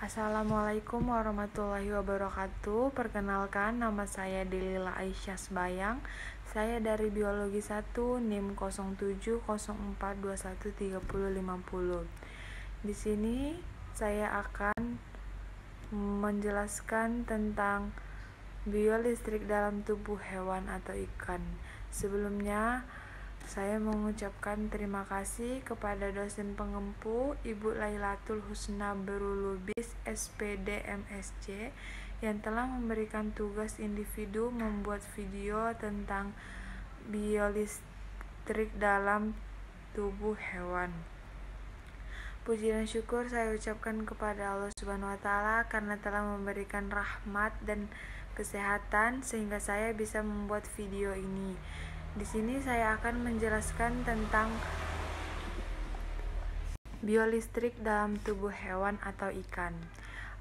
Assalamualaikum warahmatullahi wabarakatuh. Perkenalkan, nama saya Delila Aisyah Sebayang. Saya dari Biologi 1 NIM 0704213050. Di sini saya akan menjelaskan tentang biolistrik dalam tubuh hewan atau ikan. Sebelumnya, saya mengucapkan terima kasih kepada dosen pengempu Ibu Lailatul Husna Berulubis SPD MSc yang telah memberikan tugas individu membuat video tentang biolistrik dalam tubuh hewan. Puji dan syukur saya ucapkan kepada Allah Subhanahu wa taala karena telah memberikan rahmat dan kesehatan sehingga saya bisa membuat video ini. Di sini saya akan menjelaskan tentang biolistrik dalam tubuh hewan atau ikan.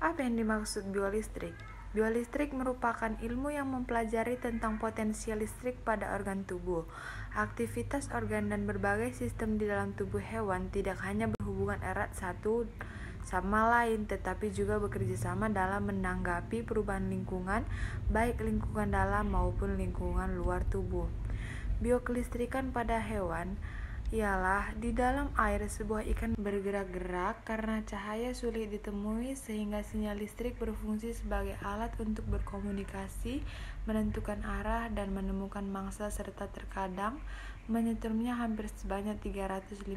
Apa yang dimaksud biolistrik? Biolistrik merupakan ilmu yang mempelajari tentang potensial listrik pada organ tubuh. Aktivitas organ dan berbagai sistem di dalam tubuh hewan tidak hanya berhubungan erat satu sama lain, tetapi juga bekerja sama dalam menanggapi perubahan lingkungan, baik lingkungan dalam maupun lingkungan luar tubuh. Biokelistrikan pada hewan ialah di dalam air sebuah ikan bergerak-gerak karena cahaya sulit ditemui sehingga sinyal listrik berfungsi sebagai alat untuk berkomunikasi, menentukan arah dan menemukan mangsa serta terkadang menyetrumnya hampir sebanyak 350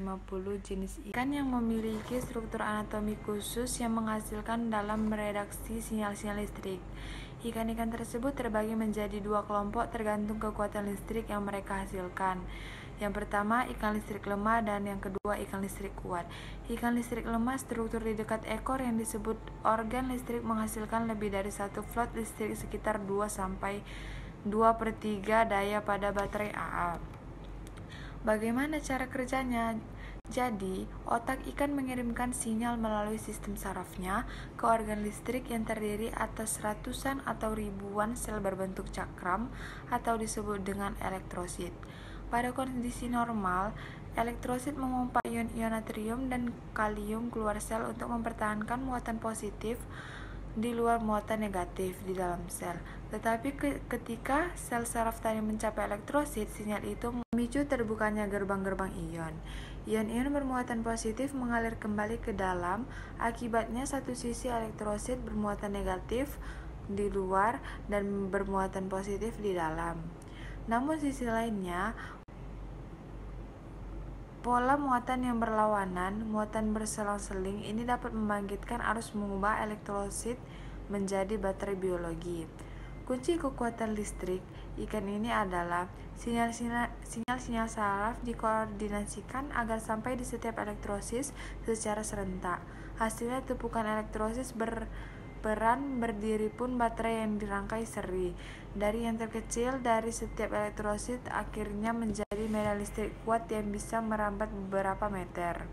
jenis ikan yang memiliki struktur anatomi khusus yang menghasilkan dalam meredaksi sinyal-sinyal listrik. Ikan-ikan tersebut terbagi menjadi dua kelompok tergantung kekuatan listrik yang mereka hasilkan. Yang pertama, ikan listrik lemah dan yang kedua, ikan listrik kuat. Ikan listrik lemah, struktur di dekat ekor yang disebut organ listrik menghasilkan lebih dari satu volt listrik sekitar 2-2/3 daya pada baterai AA. Bagaimana cara kerjanya? Jadi, otak ikan mengirimkan sinyal melalui sistem sarafnya ke organ listrik yang terdiri atas ratusan atau ribuan sel berbentuk cakram atau disebut dengan elektrosit. Pada kondisi normal, elektrosit memompa ion-ion natrium dan kalium keluar sel untuk mempertahankan muatan positif di luar muatan negatif di dalam sel. Tetapi ketika sel saraf tadi mencapai elektrosit, sinyal itu memicu terbukanya gerbang-gerbang ion. Ion-ion bermuatan positif mengalir kembali ke dalam, akibatnya satu sisi elektrosit bermuatan negatif di luar dan bermuatan positif di dalam. Namun sisi lainnya, pola muatan yang berlawanan, muatan berselang-seling ini dapat membangkitkan arus mengubah elektrosit menjadi baterai biologi. Kunci kekuatan listrik ikan ini adalah sinyal-sinyal saraf dikoordinasikan agar sampai di setiap elektrosis secara serentak. Hasilnya tepukan elektrosis berperan berdiri pun baterai yang dirangkai seri. Dari yang terkecil dari setiap elektrosit akhirnya menjadi medan listrik kuat yang bisa merambat beberapa meter.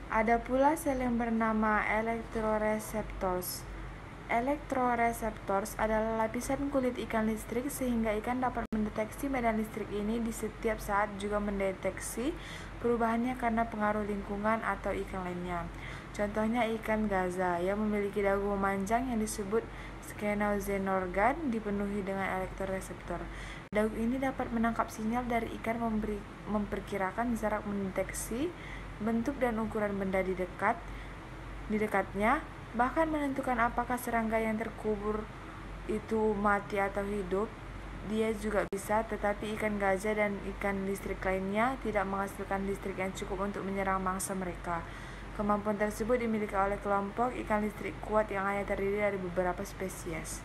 Ada pula sel yang bernama elektroreseptors. Elektroreseptors adalah lapisan kulit ikan listrik sehingga ikan dapat mendeteksi medan listrik ini di setiap saat, juga mendeteksi perubahannya karena pengaruh lingkungan atau ikan lainnya. Contohnya ikan gaza yang memiliki dagu memanjang yang disebut sphenozenorgan dipenuhi dengan elektroreseptor. Dagu ini dapat menangkap sinyal dari ikan, memperkirakan jarak, mendeteksi bentuk dan ukuran benda di dekatnya, bahkan menentukan apakah serangga yang terkubur itu mati atau hidup. Dia juga bisa, tetapi ikan gaza dan ikan listrik lainnya tidak menghasilkan listrik yang cukup untuk menyerang mangsa mereka. Kemampuan tersebut dimiliki oleh kelompok ikan listrik kuat yang hanya terdiri dari beberapa spesies.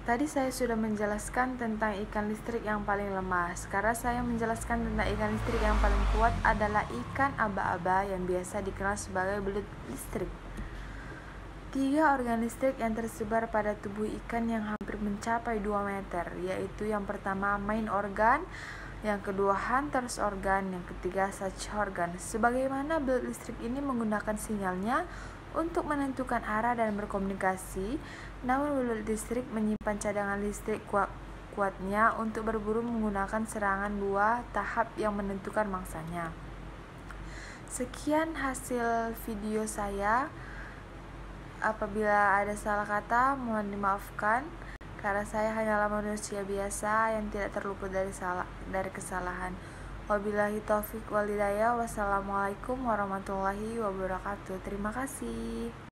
Tadi saya sudah menjelaskan tentang ikan listrik yang paling lemah. Sekarang saya menjelaskan tentang ikan listrik yang paling kuat adalah ikan aba-aba yang biasa dikenal sebagai belut listrik. 3 organ listrik yang tersebar pada tubuh ikan yang hampir mencapai 2 meter, yaitu yang pertama main organ, yang kedua hunters organ, yang ketiga search organ. Sebagaimana belut listrik ini menggunakan sinyalnya untuk menentukan arah dan berkomunikasi, namun belut listrik menyimpan cadangan listrik kuatnya untuk berburu menggunakan serangan 2 tahap yang menentukan mangsanya. Sekian hasil video saya. Apabila ada salah kata, mohon dimaafkan, karena saya hanyalah manusia biasa yang tidak terluput dari kesalahan. Wabillahi taufik wal hidayah. Wassalamualaikum warahmatullahi wabarakatuh. Terima kasih.